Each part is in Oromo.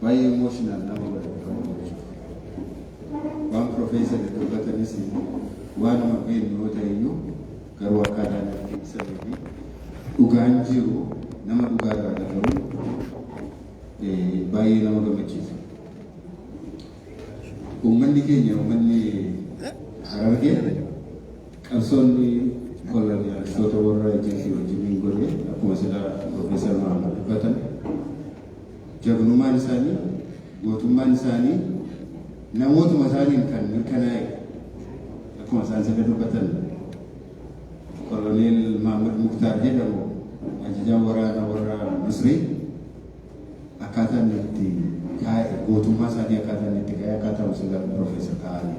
baay'ee emotional nama godhama waan profeesar dubbatanis waanuma beeknu yoo ta'e iyyuu garuu akkaataan ibsamee fi dhugaan jiru nama dhugaa irraa dhagahuun baay'ee nama gammachiisa. Uummanni keenya uummanni Harargee qabsoonni koloniyaalistoota warra ejjensii wajjin godhe akkuma sila profeesar Mahammad dubbatan jabnummaan isaanii gootummaan isaanii namootuma isaaniin kan mirkanaa'e akkuma isaan sila dubbatan koloneel Mahammad Muktaar jedhamu ajajaan waraana warra Misrii akkaataan itti kaa'e gootummaa isaanii akkaataan itti kaa'e akkaataan sila profeesar kaa'anii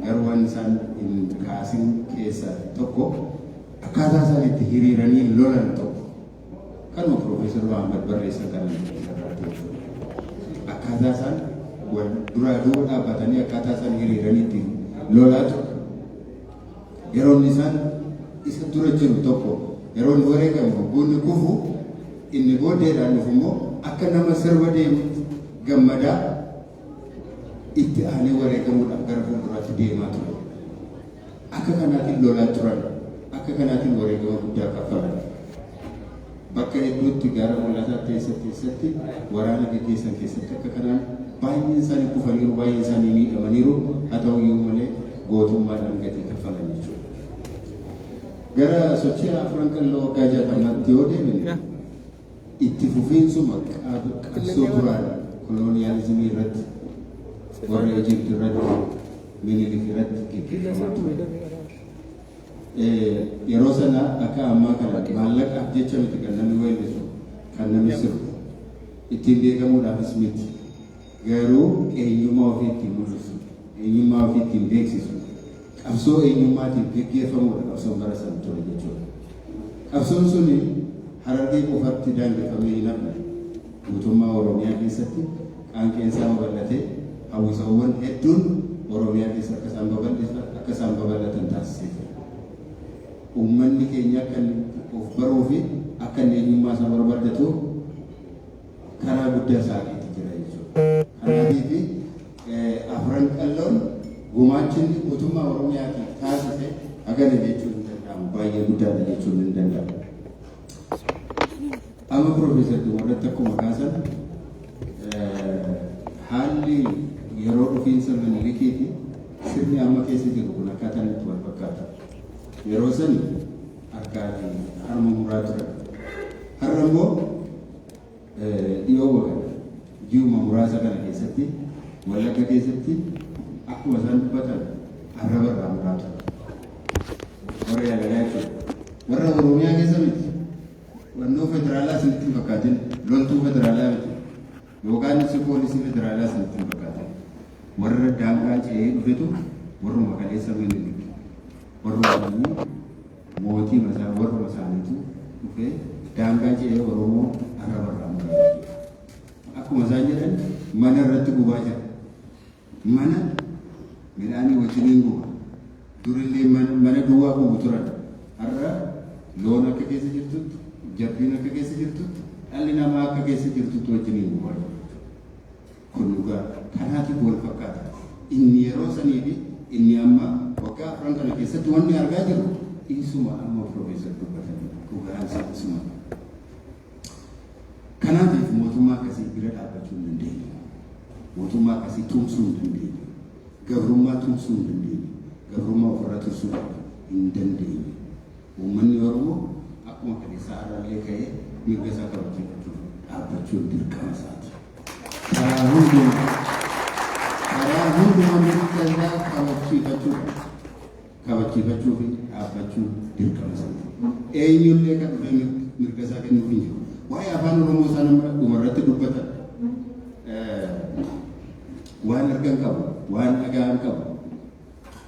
garuu waan isaan hin kaasin keessa tokko akkaataa isaan itti hiriiranii lolan tokko kanuma profeesar Mahammad barreessan kan akkaataa isaan wal duraa duuba dhaabbatanii akkaataa isaan hiriiranii itti lolaa tokko yeroon isaan isa dura jiru tokko yeroon wareegamu bunni kufu inni booddeedhaan dhufu immoo akka nama sirba deemutti gammadaa itti aanee wareegamuudhaaf gara fuulduraatti deemaa ture. Akka kanaatiin lolaa turan, akka kanaatiin wareegama guddaa kaffalan. Bakka hedduutti gara mul'ataa keessatti waraana gaggeessan keessatti akka kanaan baay'een isaanii kufaniiru, baay'een isaanii miidhamaniiru, haa ta'u iyyuu malee gootummaadhaan gatii kaffalan jechuudha. Gara sochii afran qalloo waggaa 60 yoo deemne itti fufiinsuma qabsoo duraan koloniyaalizimii irratti warra Egypt irratti Minilik irratti gaggeeffamaa yeroo sana akka ammaa kana maallaqaaf jecha miti kan namni weellisu kan namni sirbu ittiin beekamuudhaafis miti garuu eenyummaa ofii ittiin mul'isu eenyummaa ofii ittiin beeksisu qabsoo eenyummaatiin gaggeeffamuudha qabsoon bara sana ture jechuudha. Qabsoon suni Harargee qofatti daangeffamee hin hafne guutummaa Oromiyaa keessatti qaanqeensaa babal'atee hawwisawwan hedduun Oromiyaa keessa akka isaan babal'atan taasisee uummanni keenya kan of baruu fi akka eenyummaa isaa barbaadatu karaa guddaa saaqiitti jira jechuudha. Kanaatiif afran qalloon gumaachinni mootummaa Oromiyaatiin taasise hagana jechuun hin danda'amu baay'ee guddaadha jechuun hin danda'amu. Amma profeesar Dumarratti akkuma kaasan haalli yeroo dhufiinsa Minilikiiti sirni amma keessa jiru kun akkaataan itti wal fakkaata. Yeroo sani akkaatii harma muraa turan. Har'a immoo dhiyoo wagana ji'uma muraasa kana keessatti Wallagga keessatti akkuma isaan dubbatan arraba irraa muraa turan. Warra yaalagaa jechuudha. Warra Oromiyaa keessa miti. Wannoo federaalaa isinitti hin fakkaatin loltuu federaalaa miti. Yookaan ibsi poolisii federaalaa isinitti hin fakkaatin. Warra daangaa ce'ee dhufetu warruma kaleessa Minilik. Warra mootii masaa warra isaaniitu dhufee daangaa ce'ee Oromoo arraba irraa muraa. Akkuma isaan jedhan mana irratti gubaa jira. Mana midhaanii wajjiniin guba. Durillee mana duwwaa gubu turan. Har'a loon akka keessa jirtutti, jabbiin akka keessa jirtutti, dhalli namaa akka keessa jirtutti wajjiniin gubaa jiru. Kun dhugaa kanaatiif wal fakkaata. Inni yeroo sanii fi inni amma waggaa afran kana keessatti wanni argaa jiru isuma amma profeesar dubbatan dhugaan isaa isuma. Kanaatiif mootummaa akkasii bira dhaabbachuu hin dandeenyu. Mootummaa akkasii tumsuu hin dandeenyu. Gabrummaa tumsuu hin dandeenyu. Gabrummaa ofirraa tursuu hin dandeenyu. Uummanni Oromoo akkuma kaleessaa har'allee ka'ee mirga isaa kabachiifachuuf dhaabbachuun dirqama isaati. Karaa hundumaa mirga isaa kabachiifachuu fi dhaabbachuun dirqama isaati. Eenyullee kan dhufee mirga isaa kennuuf hin jiru. Waa'ee afaan Oromoo sana dhumarratti dubbatan waan argan qabu, waan dhaga'an qabu.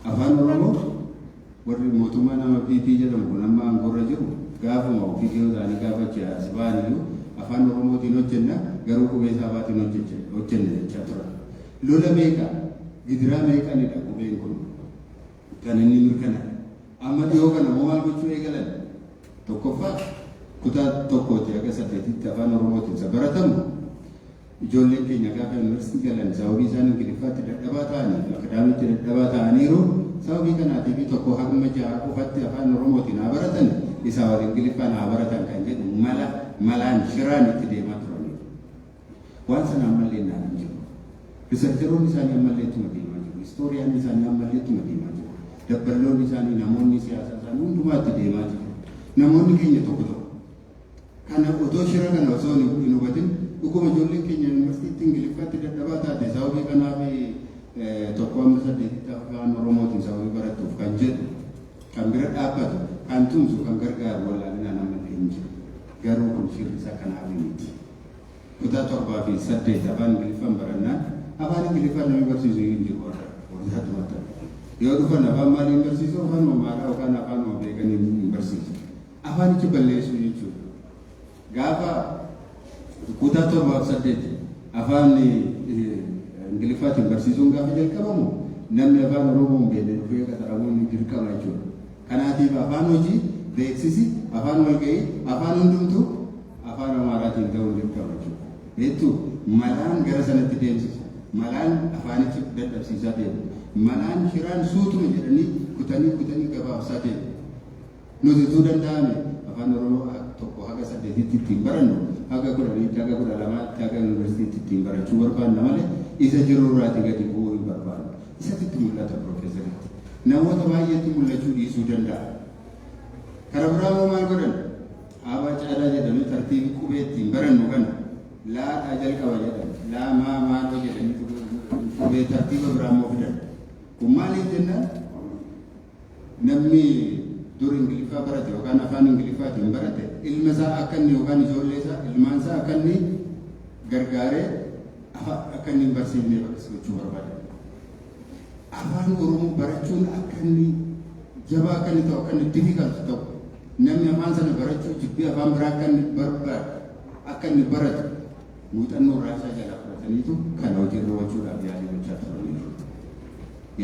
Afaan Oromoo warri mootummaa nama PT jedhamu kun amma aangoorra jiru gaafuma ofii isaanii gaafachaa as ba'an iyyuu afaan Oromootiin hojjenna garuu qubee saafaatiin hojjenna jechaa turan. Lola meeqa gidiraa meeqanidha qubeen kun kan inni mirkanaa'e. Amma dhiyoo kana moo maal gochuu eegalan? Tokkoffaa kutaa tokkooti akka 8tti afaan Oromootiin isa baratamu ijoolleen keenya gaafa yuunivarsiitii galan sababii isaan ingiliffaatti dadhabaa ta'anii akadaamiitti dadhabaa ta'aniiru sababii kanaatiif tokko haguma ja'a qofatti afaan oromootiin haa baratan isaa wal ingiliffaan haa baratan kan jedhu malaan shiraan itti deemaa turaniiru. Waan sana ammallee naan hin jiru. Riisarcheroonni isaanii ammallee ittuma deemaa jiru. Istooriyaan isaanii ammallee ittuma deemaa jiru. Dabballoonni isaanii namoonni siyaasaa isaanii hundumaa itti deemaa jiru. Namoonni keenya tokko tokko kana otoo shira kana osoo hin hubatin dhuguma ijoolleen keenya yuunivarsiitii ingiliffaatti dadhabaa taate sababii kanaaf tokko amma saddeetitti afaan oromootiin sababii barattuuf kan jedhu kan bira dhaabbatu kan tumsu kan gargaaru wallaalinaan ammallee hin jiru. Garuu kun shirri isaa kanaaf miti. Kutaa 7 fi 8 afaan ingiliffaan barannaan afaan ingiliffaan namni barsiisu hin jiru warra tumata. Yoo dhufan afaan maaliin barsiisu afaan mamaaraa yookaan afaan beekanii hin barsiisu. Afaanichi balleessuu jechuudha. Gaafa kutaa 7 fi 8 afaan ingiliffaatiin barsiisuun gaafa jalqabamu namni afaan oromoo hin beekne dhufee qaxaramuun dirqama jechuudha. Kanaatiif afaan hojii beeksisi afaan walgahii afaan hundumtuu afaan amaaraatiin ta'uu dirqama jechuudha. Beektu malaan gara sanatti deemsisa. Malaan afaanichi dadhabsiisaa deema. Malaan shiraan suutuma jedhanii kutanii gabaabsaa deema. Nuti utuu danda'ame afaan oromoo tokko haga 8tti ittiin barannu haga 10tti haga 12tti haga yuunivarsiitiitti ittiin barachuu barbaanna malee isa jirurraati gadi bu'uu hin barbaannu. Isatti mul'ata piroofeesaritti. Namoota baay'eetti mul'achuu dhiisuu danda'a. Kara biraa maal godhan? Aabaa caalaa jedhamee tartiibii qubee ittiin barannu kana laadhaa jalqaba jedhan laa maaloo jedhanii qubee tartiiba biraa immoo fidan. Kun maaliif jennaan namni dur ingiliffaa barate yookaan afaan ingiliffaatiin barate ilma isaa akka inni yookaan ijoollee isaa ilmaan isaa akka inni gargaaree akka inni hin barsiifnee gochuu barbaada. Afaan oromoo barachuun akka inni jabaa akka inni ta'u akka inni difficult ta'u namni afaan sana barachuu jibbii afaan biraa akka inni barbaadu akka inni baratu muuxannoo raasaa jalaa fudhataniitu kana hojiirra oolchuudhaaf yaalii gochaa turaniiru.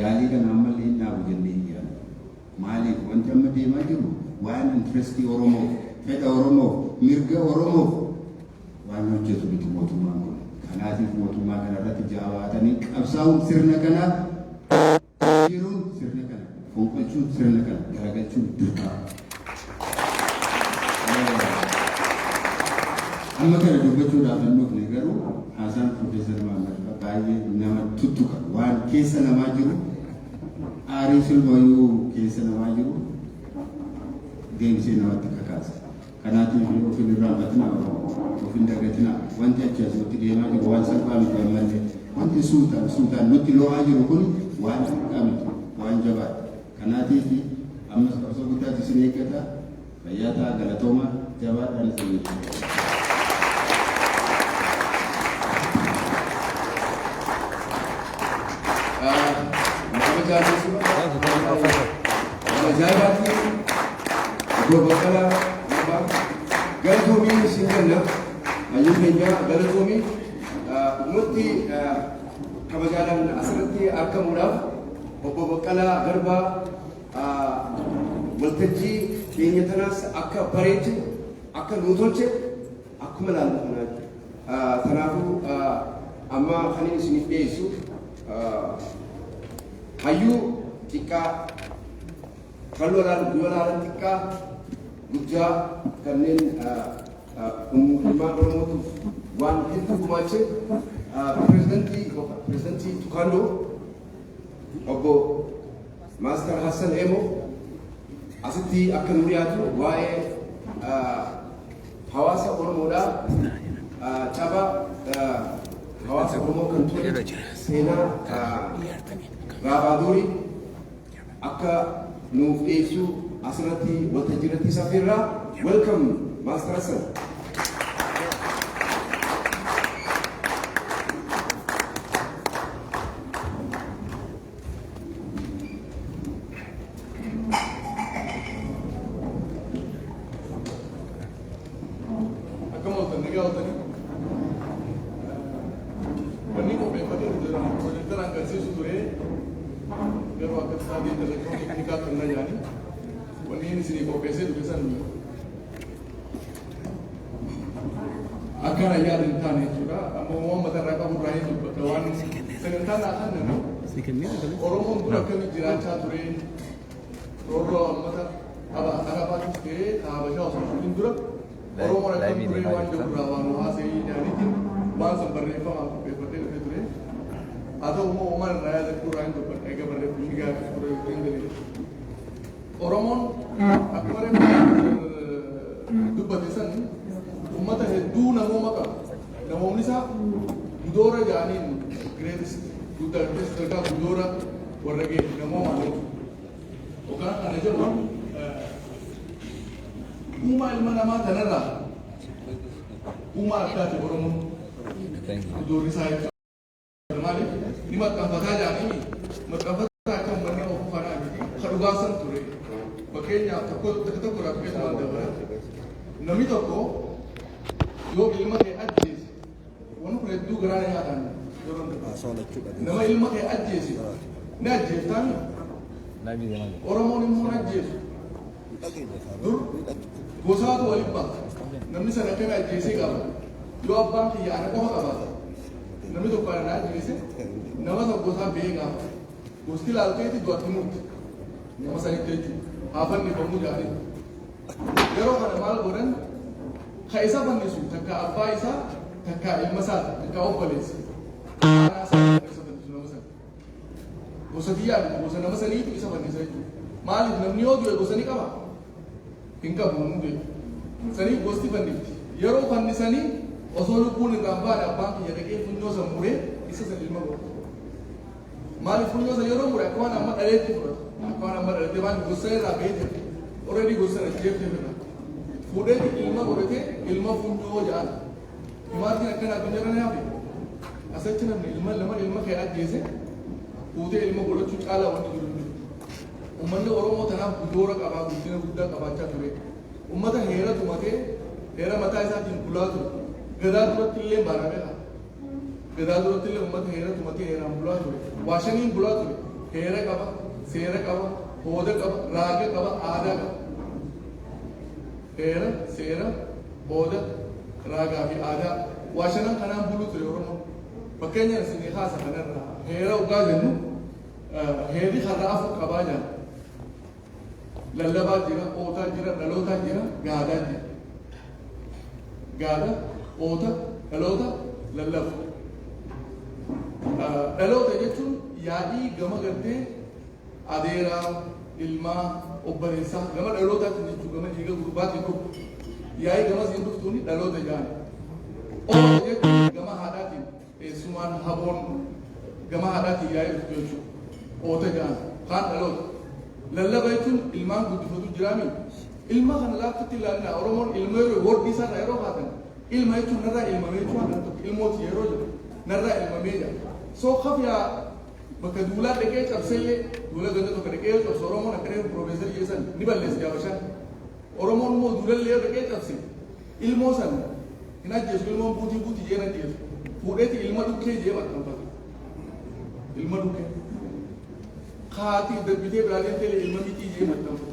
Yaalii kana ammallee hin dhaabu jennee hin yaadu. Maaliif wanti amma deemaa jiru waan intirestii Oromoof, fedha Oromoof, mirga Oromoof waan hojjetu miti mootummaan kun. Kanaatiif mootummaa kana irratti jabaatanii qabsaa'uun sirna kana jiruun sirna kana fonqolchuun sirna kana garagalchuun dirqama. Amma kana dubbachuudhaaf hin dhufne garuu haasaan Piroofeesar Mahammad baay'ee nama tuttuqa waan keessa namaa jiru aarii silmayuu keessa namaa jiru deebisee namatti kakaasa. Kanaatiif ofin irraanfatina ofin dagatina wanti achi asitti deemaa jiru waan salphaa miti ammallee wanti suutaan nutti lo'aa jiru kun waan salphaa miti waan jabaadha. Kanaatiif ammas qabsoo guddaatti isin eeggata fayyaa ta'a galatooma jabaadhaan isin eeggata. Bakala galatoomii singanna ayyuu keenya galatoomii ummatti kabajaadhaan asirratti argamuudhaaf obbo Baqqalaa Garbaa waltajjii keenya tanaas akka bareeche akka nuu tolche akkuma ilaallu kanaati. Kanaafuu amma kan inni isiniif dhiyeessu hayyuu xiqqaa kan lolaalan xiqqaa guddaa kanneen umummaa Oromootiif waan hedduu gumaache pirezidantii Tukandoo obbo Maaster Hassan Emo asitti akka nu dhiyaatu waa'ee hawaasa Oromoodhaa caba hawaasa Oromoo kan ture seenaa Raabaadurii akka nuuf dhiyeessuu asirratti waltajjiirratti safeerraa. Welcome, Master Hassan. Akkana yaada hin taane jechuudha. Amma Oromoon dura akkamii jiraachaa ture roorroo uummata Arabaatiif ta'ee Habashaa osoo hin dura Oromoon akkam ture waan jirurraa waan haasa'ii jaaniitiin waan san barreeffamaa qopheeffatee dhufee ture. Haa ta'u immoo uumaan irraa yaadachuu irraa hin dubbadha eega barreeffamni gaaffii ture yookiin galee. Oromoon akkuma dubbate san uummata hedduu namooma qaba. Namoonni isaa gudoora jaaniin greatest guddaa gudoora warra ga'e namooma yookaan kana jedhu uumaa ilma namaa kanarraa uumaa addaati Oromoon gudoorri isaa jechuudha. Maaliif ni maxxanfataa jaanii maxxanfataa akka uummanni of uffannaa miti kan dhugaasan ture. Fakkeenyaaf tokko rakkoo waan dabalate namni tokko yoo ilma kee ajjeese waan kun hedduu garaana nyaatan nama ilma kee ajjeese ni ajjeeftaan Oromoon immoo ajjeesu dur gosaatu waliin baata namni sana akkana ajjeesee qaba yoo abbaan kiyya ana qofa qabaata namni tokko ana ajjeese nama tokko gosaa bee qaba gosti laalteeti du'atti murti nama sanitti jechuudha. Afanni kamu jadi. Yeroo kana maal godhan ka isa fannisu takka abbaa isaa takka ilma isaa takka obboleessa. Karaa isaa isa fannisu nama sana. Gosa biyyaa gosa nama saniitu isa fannisa jechuudha. Maaliif namni yoo du'e gosa ni qaba? Hin qabu namni du'e. Sanii gosti fannifti. Yeroo fannisanii osoo lubbuun irraan baane abbaan kiyya dhaqee funyoo san muree isa san ilma godha. Maaliif funyoo san yeroo mure akka waan amma dhaleetti fudhatu. Akkana nama dari dewan gusai rakyat itu, orang di gusai rakyat itu mana? Fude di ilmu berarti ilmu funyo jalan. Imarti akan apa jalan apa? Asal cina ilmu kaya aja fude ilmu berarti cuci ala wani dulu. Umatnya orang mau tanah budora kaba budina budak kaba cakre. Umatnya hera tu mate, hera mata isa timpula tu. Gada tu tille barang apa? Gada tu tille umat hera tu mate hera pula tu. Washani pula tu. Hera kaba सेरा कब होदर कब राग कब आदा कब हेरा सेरा होदर राग अभी आदा वाशना खाना बुलु तो योरों पक्केन्या सिनेहा सकने रहा हेरा उगा जन्नू हेरी खराफ कबाजा लल्लबा जिरा ओता जिरा नलोता जिरा गादा जिरा गादा ओता नलोता लल्लब नलोता ये चुन यादी गमा करते Adera, ilma, obboleessa, gama dhalootaatti jechuudha gama dhiiga gurbaatti kun yaa'ii gama siin dhuftuuni dhaloota jedhani. Oolota jechuun gama haadhaatiin eessumaan haboon gama haadhaatiin yaa'ii dhuftu jechuudha. Oolota jedhani kaan dhaloota. Lallaba jechuun ilmaan guddifatu jiraami. Ilma kana laaffatti ilaalina Oromoon ilma yeroo wordii isaarraa yeroo baatan ilma jechuun narraa ilmamee jechuudha kan tokko ilmooti yeroo jedhu narraa ilmamee jedha. Soo kafiyaa bakka duulaa dhaqee cabsellee duula ganda tokko dhaqee cabse Oromoon akka Profeesar Yeesan ni balleessi Habashaan. Oromoon immoo duulallee dhaqee cabse ilmoo san hin ajjeesu ilmoon buutii jeen ajjeesu fuudheeti ilma dhukkee jee maxxanfata. Ilma dhukkee kaati darbitee biraaleen teelee ilma mitii jee maxxanfata.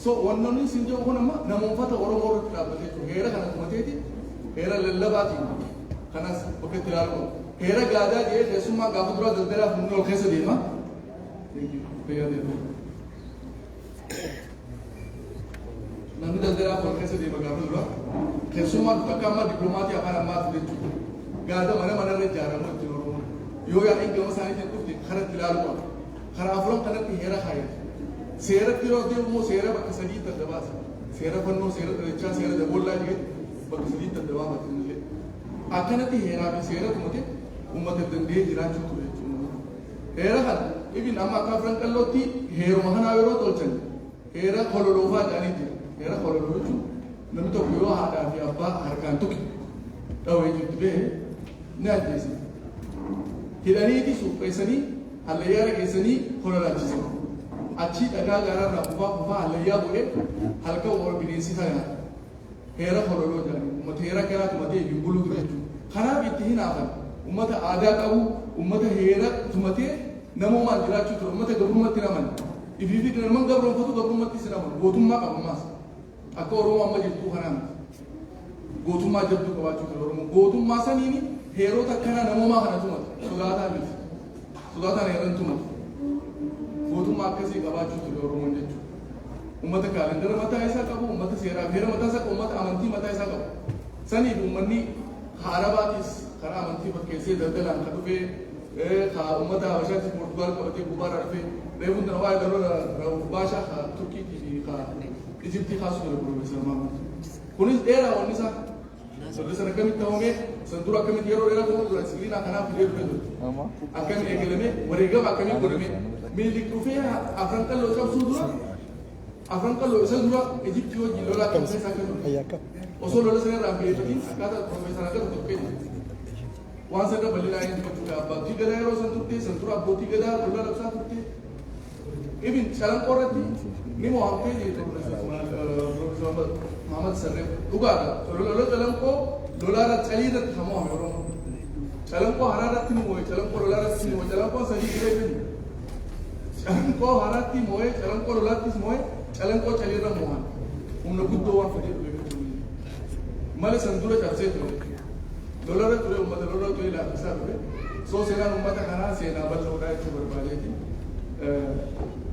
So wannoonni sin jiru kun amma namoota Oromoo irratti dhaabbatee jiru heera kana tumateeti heera lallabaatiin kanas bakka itti ilaalu. Hera gada je keessummaa gaafa dura daldala funyoo keessa deema. Namni daldala funyoo keessa deema gaafa dura keessummaa akka amma dippiloomatii afaan ammaatu jechuudha. Gada mana irra ijaaramu itti Oromoo. Yoo yaa'in gama isaaniitiin dhufte karatti ilaalu qaba. Karaa afuran kanatti heera kaayatu. Seeratti yeroo deemu seera bakka sadii daddabaasa. Seera fannoo, seera dhalachaa, seera daboollaa jedhu bakka sadii daddabaafatu illee. Akkanatti heeraa fi seera tumate ummata dandee jiraachuu ture jechuudha. Heera kana ibin amma akka afran qallootti heeruma kanaa yeroo tolchan heera hololoofaa jedhanii jira. Heera hololoo jechuun namni tokko yoo haadhaa fi abbaa harkaan tuqe dhawee jirtu bee ni ajjeese. Hidhaniiti suuqqeessanii hallayyaa dhageessanii hololaachisan. Achii dhagaa gaararraa kufaa hallayyaa bu'ee halkan wal bineensisaa nyaata. Heera hololoo jedhanii ummata heera kanaa tumatee hin bulu ture jechuudha. Kanaaf itti hinaafan ummata aadaa qabu ummata heera tumatee namoomaan jiraachuu ture ummata gabrummaatti naman ifiifi naman gabroonfatu gabrummaatti si naman gootummaa qabummaas akka Oromoo amma jirtuu kanaan gootummaa jabduu qabaachuu ture Oromoo gootummaa saniini heerota akkana namoomaa kana tumatu sodaataa miti sodaataan heeran tumatu mootummaa akkasii qabaachuu ture Oromoon jechuudha. Uummata kaalendara mataa isaa qabu, uummata seeraa heera mataa isaa qabu, uummata amantii mataa isaa qabu. Saniif uummanni Arabaatis karaa amantii fakkeessee daldalaan kan dhufee uummata Habashaatis Portugaal qabatee gubbaarraa dhufee reefuun dana waa'ee garuu baashaa Turkiitii fi Ijiptii kaasuu ture Profeesar Maamud. Kunis dheeraa wanni isaa Sodde sana akkamitti ta'uumee san dura akkamitti yeroo dheeraa ta'uu dura sibiilaa kanaaf fidee dhufe ture. Akkamitti eegalamee wareegama akkamitti godhamee Minilik dhufee afran qalloo cabsuu dura afran qalloo isa dura Ijiptii wajjin lolaa qabsee isaa akka osoo lola sana irraa fayyadatiin akkaataa Profeesar akka tokkoffee waan sana bal'inaa inni dubbatuudha. Abbootii gadaa yeroo san turte san dura abbootii gadaa lola labsaa turte. Ibin calanqoo irratti ni mo'amtee jirti Profeesar Maamad Sarreef dhugaadha. Lola calanqoo lolaarra calii irratti kan mo'ame Oromoo. Calanqoo haraa irratti ni mo'e, calanqoo lolaa irratti ni mo'e, calanqoo sadii jiree bini. Calanqoo haraatti mo'e, calanqoo lolaattis mo'e, calanqoo calii irra mo'an. Humna guddoo waan fedhee dhufe malee san dura cabsee ture. Lola irra ture uummata lola ture laaffisaa ture. Soo seenaan uummata kanaa seenaa bal'oodhaa jechuu barbaadeeti.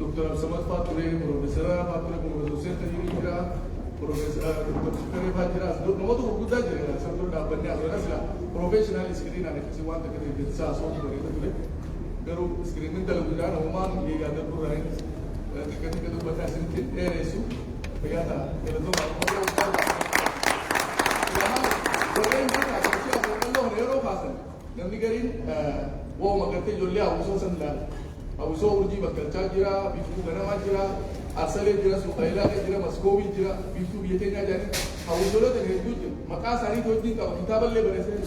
Dr. Absamad faa ture, Profeesar faa ture, Profeesar Hussein Tajiri jira, Profeesar Dr. Shukare faa jira. Namoota gurguddaa jira san dura dhaabbannee asirra sila professional iskiriinaan akkasii waan takka ta'e isaa asoo bareeda ture. Garuu iskiriiniin dalaguudhaan uumaan yaada duraan takka dubbataa isinitti dheeressu fayyaa ta'a. Namni gariin waa'uma gartee ijoollee hawwisoo san ilaala. Hawwisoo urjii bakkalchaa jira, biiftuu ganamaa jira, arsalee jira, suuqaayilaa jira, maskoobii jira, biiftuu biyya keenyaa jedhanii hawwisoolota hedduu jiru. Maqaa isaanii wajjin qaba. Kitaaballee barreessee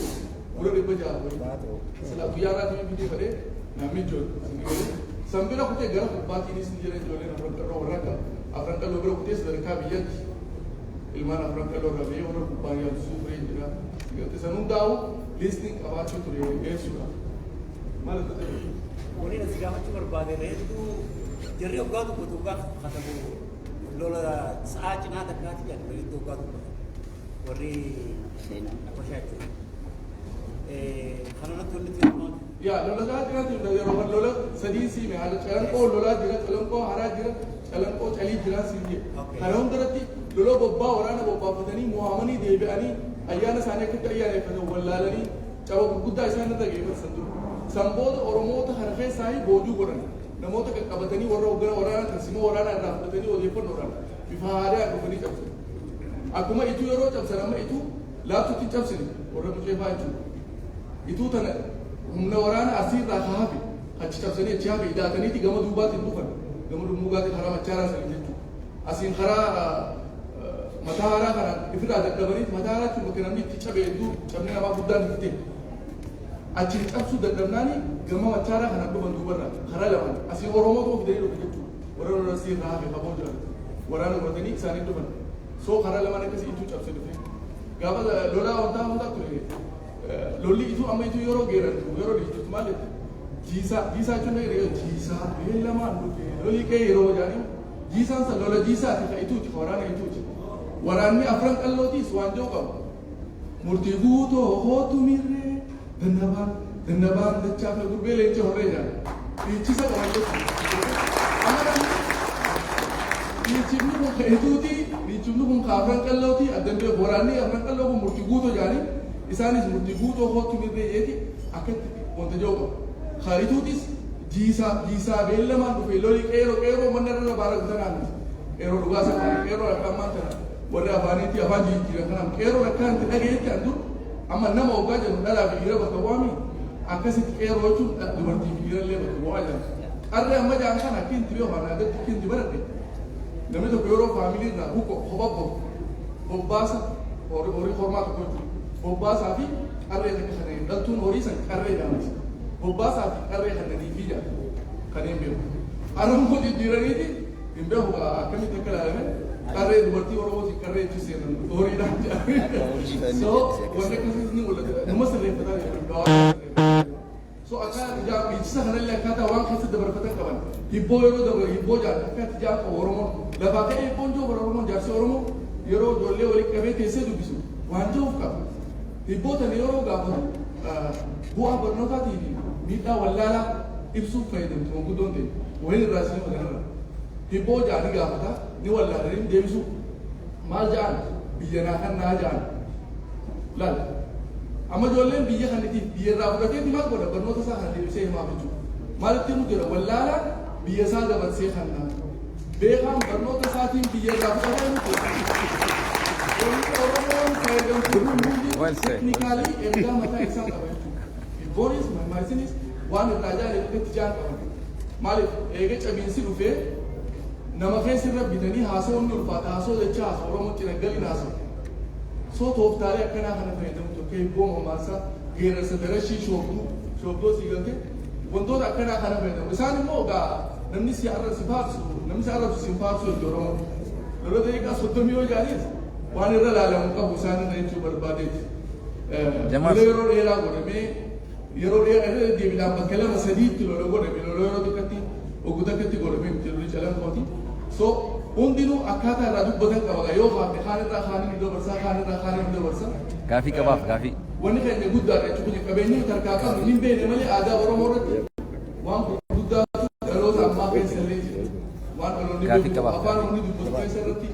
gura 600 sila guyyaa irraa biyya fedhee namni ijoollee. Sanbira kutee gara kubbaatiinis ni jira ijoolleen afran qalloo warra akka afran qalloo bira kutee sadarkaa biyyatti ilmaan afran qalloo irraa biyya warra kubbaa yaalchisuu turee jira. San hundaa'u listiin qabaachuu ture geessuudha. Maal akka ta'e? Waliin asii gaafachuu barbaade reetu jarri hoggaa dubbatu hoggaa katabu lola sa'aa cinaa takkaati jedhu reetu hoggaa dubbatu warri Habashaa jechuudha. Kanarratti wanti xixiqqoo yaa lola sa'aa cinaatti yeroo lola sadii siime haala calanqoo lolaa jira, calanqoo haraa jira, calanqoo calii jira siimee. Kana hundarratti lola bobbaa waraana bobbaafatanii mo'amanii deebi'anii ayyaana isaanii akkatti ayyaaneffatan wallaalanii caba gurguddaa isaan irra geeffasan dura. Sanboota Oromoota kana keessaa boojuu godhan namoota qaqqabatanii warra hoggana waraanaa tarsimoo waraanaa irraa fudhatanii odeeffannoodhaan bifa haadaan dhufanii cabsan. Akkuma ituu yeroo cabsan amma ituu laaftutti cabsine warra muceefaa jechuudha. Ituu tana humna waraanaa asii irraa haafe achi cabsanii achi haafe hidhaataniiti gama duubaatiin dhufan gama duubaatiin karaa machaaraa sanii jechuudha. Asiin karaa mataa haaraa kana ifirraa dadhabaniiti mataa haaraa jechuun bakka namni itti cabee hedduu cabni namaa guddaan itti achiin cabsuu dadhabnaani gama machaaraa kana dhufan duubarraa karaa lamaan asii Oromoo ta'uu fidanii dhufu jechuudha. Warra lola asii irraa hafe qaboo jiran waraana godhatanii isaanii dhufan. Soo karaa lamaan akkasii ituu cabse dhufe. Gaafa lolaa hundaa ture lolli ituu amma ituu yeroo geeran yeroo dhiistutu maal jedhe jiisaa jechuun jiisaa beellamaan dhufe lolli kee yeroo jaanii jiisaan san lola jiisaati ka ituuti ka waraana ituuti. Waraanni afran qallootiis waan jiru qabu. Murtii guutoo hootu mirree dannabaan dachaa fi gurbee leencee horree jaala. Dhiichisa qaban jechuudha. Dhiichifni kun ka ituuti, dhiichifni kun ka afran qallooti, addan beeku waraanni afran qalloo kun murtii guutoo jaanii isaanis murtii guutoo hootu mirree jeeti akkatti wanta jiru qabu. Ka ituutis jiisaa beellamaan dhufe loli qeeroo manna irra baara gutanaan qeeroo dhugaasa qeeroo akka ammaan tana. Warri afaaniitti afaan jijjiiran kanaan qeeroo akkaan itti dhageetti an dur amma nama hoggaa jedhu dhalaa fi dhiira bakka bu'aami akkasitti qeeroo jechuun dubartii fi dhiirallee bakka bu'aa jiran. Qarree amma jaan kana akki inti beeku haala adatti akki inti baradhe namni tokko yeroo faamilii irraa buqqo hobabbo bobbaasa horii hormaa tokko jechuudha. Bobbaasaa fi qarree takka kanneen dhaltuun horii san qarree jedhamti. Bobbaasaa fi qarree kanneen fi jedhamu kanneen beeku. Aramoo jijjiiraniiti hin beeku akkamitti akka ilaalame qarree dubartii Oromootiin qarree jechuun seenan horiidhaan jedhame. So wanti akkasiis ni mul'ata. Nama sirreeffataa jechuudha. So akka beeksisa kanallee akkaataa waan keessa dabarfatan qaban hibboo yeroo dabalu hibboo jaal akkaatti jaal Oromoon lafaa ka'ee hibboon jiru bara Oromoon jaarsi Oromoo yeroo ijoollee waliin qabee teessee dubbisu waan jiruuf qaba. Hibboo tana yeroo gaafatu bu'aa barnootaatiin miidhaa wallaalaa ibsuuf fayyadamtu manguddoon ta'e waliin irraa isin maganarra hibboo jaanii gaafata ni wallaalanii deebisu maal ja'an biyya naa kan naa ja'an laal amma ijoolleen biyya kanitiif biyya irraa fudhateeti maal godha barnoota isaa kan deebisee himaaf jechuudha maalitti nu jira wallaalaa biyya isaa dabarsee kan naa beekaan barnoota isaatiin biyya irraa fudhatee nuti Oromoon fayyadamtu hundi teknikaalii ergaa mataa isaa qaba jechuudha. Hibboonis mammaisinis waan irraa jaallatanitti jaan qaban. Maaliif eega cabiinsi dhufee nama keessa irra bitanii haasawuun ni ulfaata haasoo jecha haasoo Oromoo cinaggalii haasoo. Soo tooftaalee akkanaa kana fayyadamtu akka hibboo mammaasaa geerarsa darashii shoobdoo siigalte wantoota akkanaa kana fayyadamu. Isaan immoo gaa namni si arrabsu si faarsu jechuudha Oromoo. Lola daqiiqaa 30 yoo jaanis waan irra ilaalamu qabu isaan irra jechuu barbaadeeti. Yeroo dheeraa godhamee yeroo dheeraa deebiidhaan bakka lama sadiitti lola godhame lola yeroo tokkotti ogguu takkatti godhame miti loli calanqooti. So hundinuu akkaataa irraa dubbatan qaba yoo faafne kaan irraa kaaniin ni dabarsaa kaan irraa kaaniin ni dabarsaa. Gaafii qabaaf gaafii. Wanni keenya guddaadha jechuudha qabeenyi tarkaa qabnu hin beekne malee aadaa Oromoo irratti waan guddaatu dhaloota ammaa keessa illee jira. Waan dhaloonni beeku afaan Oromoo dubbatu keessa irratti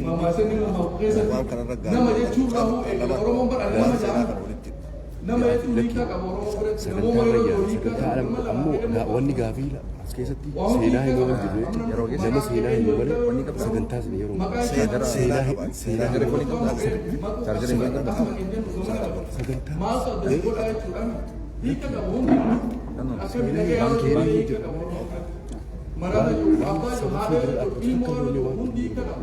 mammaasanii keessatti nama jechuun rahuu eegala Oromoon bara nama jaallata. Nama jechuun hiikaa qaba Oromoo biratti namoota yeroo hiikaa qaba. Wanni gaafii as keessatti seenaa hin oolchu nama seenaa hin oolchu sagantaas ni yeroo seenaa gara kuni charjara hin qabu sagantaa maal qabda godhaa jechuudhaan hiika qabu hundi akka bidagee yeroo hiika qabu marata jiru abbaa jiru haadha jiru ilmoo jiru hundi hiika qabu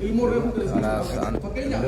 ilmoo reefu fakkeenyaaf